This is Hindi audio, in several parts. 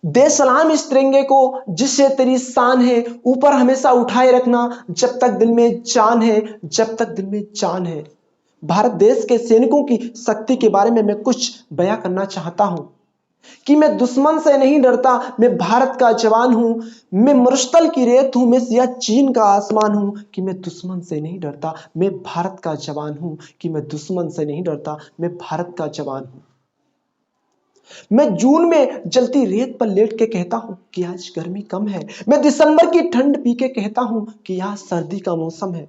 दे सलाम इस तिरंगे को जिससे तेरी शान है, ऊपर हमेशा उठाए रखना जब तक दिल में जान है, जब तक दिल में जान है। भारत देश के सैनिकों की शक्ति के बारे में मैं कुछ बयां करना चाहता हूं कि मैं दुश्मन से नहीं डरता, मैं भारत का जवान हूं। मैं मरुस्थल की रेत हूं, मैं सियाचिन का आसमान हूं कि मैं दुश्मन से नहीं डरता, मैं भारत का जवान हूं कि मैं दुश्मन से नहीं डरता, मैं भारत का जवान हूं। मैं जून में जलती रेत पर लेट के कहता हूं कि आज गर्मी कम है। मैं दिसंबर की ठंड पी के कहता हूं कि आज सर्दी का मौसम है।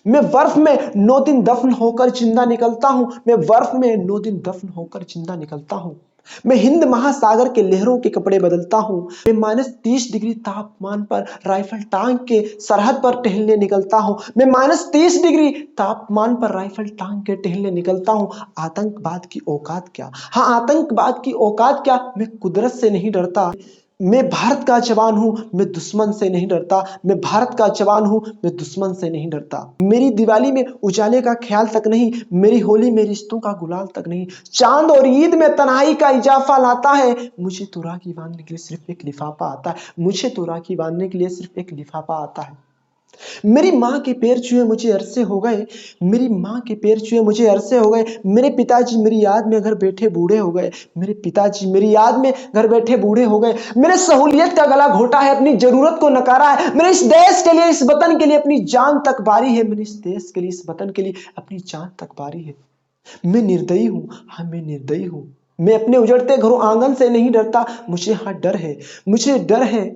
मैं बर्फ में 9 दिन दफन होकर जिंदा निकलता हूं, मैं बर्फ में 9 दिन दफन होकर जिंदा निकलता हूं। मैं हिंद महासागर के लहरों के कपड़े बदलता हूं। मैं -30 डिग्री तापमान पर राइफल टांग के सरहद पर टहलने निकलता हूं। मैं -30 डिग्री तापमान पर राइफल टांग के टहलने निकलता हूं। आतंकवाद की औकात क्या, हाँ आतंकवाद की औकात क्या, मैं कुदरत से नहीं डरता। मैं भारत का जवान हूं, मैं दुश्मन से नहीं डरता। मैं भारत का जवान हूं, मैं दुश्मन से नहीं डरता। मेरी दिवाली में उजाले का ख्याल तक नहीं, मेरी होली में रिश्तों का गुलाल तक नहीं। चांद और ईद में तन्हाई का इजाफा लाता है। मुझे तो राखी बांधने के लिए सिर्फ एक लिफाफा आता है, मुझे तो राखी बांधने के लिए सिर्फ एक लिफाफा आता है। मेरी माँ के पैर छुए मुझे अरसे हो गए, मेरी माँ के पैर छुए मुझे अरसे हो गए। मेरे पिताजी मेरी याद में घर बैठे बूढ़े हो गए, मेरे पिताजी मेरी याद में घर बैठे बूढ़े हो गए। मैंने सहूलियत का गला घोटा है, अपनी जरूरत को नकारा है। मैंने इस देश के लिए, इस वतन के लिए अपनी जान तक बारी है। मैंने इस देश के लिए, इस वतन के लिए अपनी जान तक बारी है। मैं निर्दयी हूँ, हाँ मैं निर्दयी हूँ। मैं अपने उजड़ते घरों आंगन से नहीं डरता। मुझे हाँ डर है, मुझे डर है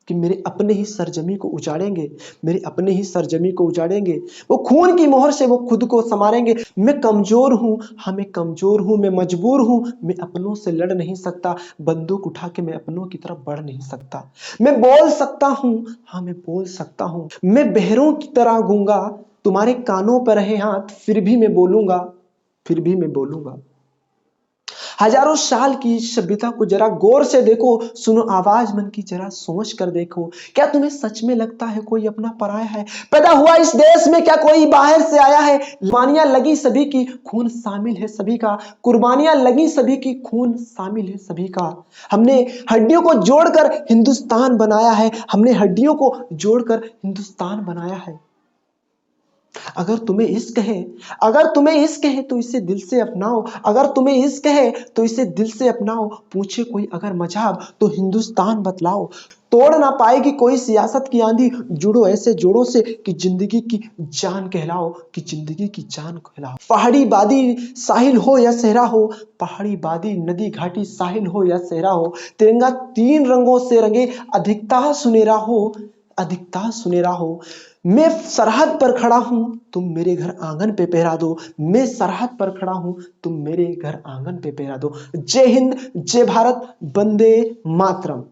कि मेरे अपने ही सरजमी को उजाड़ेंगे, मेरे अपने ही सरजमी को उजाड़ेंगे। वो खून की मोहर से वो खुद को संवारेंगे। मैं कमजोर हूँ, हाँ मैं कमजोर हूँ, मैं मजबूर हूँ। मैं अपनों से लड़ नहीं सकता, बंदूक उठा के मैं अपनों की तरफ बढ़ नहीं सकता। मैं बोल सकता हूँ, हाँ मैं बोल सकता हूँ। मैं बहरों की तरह गूंगा, तुम्हारे कानों पर रहे हाथ फिर भी मैं बोलूंगा, फिर भी मैं बोलूंगा। हजारों साल की सभ्यता को जरा गौर से देखो, सुनो आवाज मन की जरा सोच कर देखो। क्या तुम्हें सच में लगता है कोई अपना पराया है? पैदा हुआ इस देश में क्या कोई बाहर से आया है? कुर्बानियां लगी सभी की, खून शामिल है सभी का। कुर्बानियां लगी सभी की, खून शामिल है सभी का। हमने हड्डियों को जोड़कर हिंदुस्तान बनाया है, हमने हड्डियों को जोड़कर हिंदुस्तान बनाया है। अगर तुम्हें इश्क है, अगर तुम्हें इश्क है तो इसे दिल से अपनाओ। अगर तुम्हें इश्क है तो इसे दिल से अपनाओ। पूछे कोई अगर मजहब तो हिंदुस्तान बतलाओ। तोड़ ना पाएगी कोई सियासत की आंधी, जुड़ो ऐसे जोड़ों से कि जिंदगी की जान कहलाओ, कि जिंदगी की जान कहलाओ। पहाड़ी वादी साहिल हो या सहरा हो, पहाड़ी वादी नदी घाटी साहिल हो या सहरा हो, तिरंगा 3 रंगों से रंगे, अधिकता सुनेरा हो, अधिकता सुनेरा हो। मैं सरहद पर खड़ा हूं, तुम मेरे घर आंगन पे पहरा दो। मैं सरहद पर खड़ा हूं, तुम मेरे घर आंगन पे पहरा दो। जय हिंद, जय भारत, वंदे मातरम।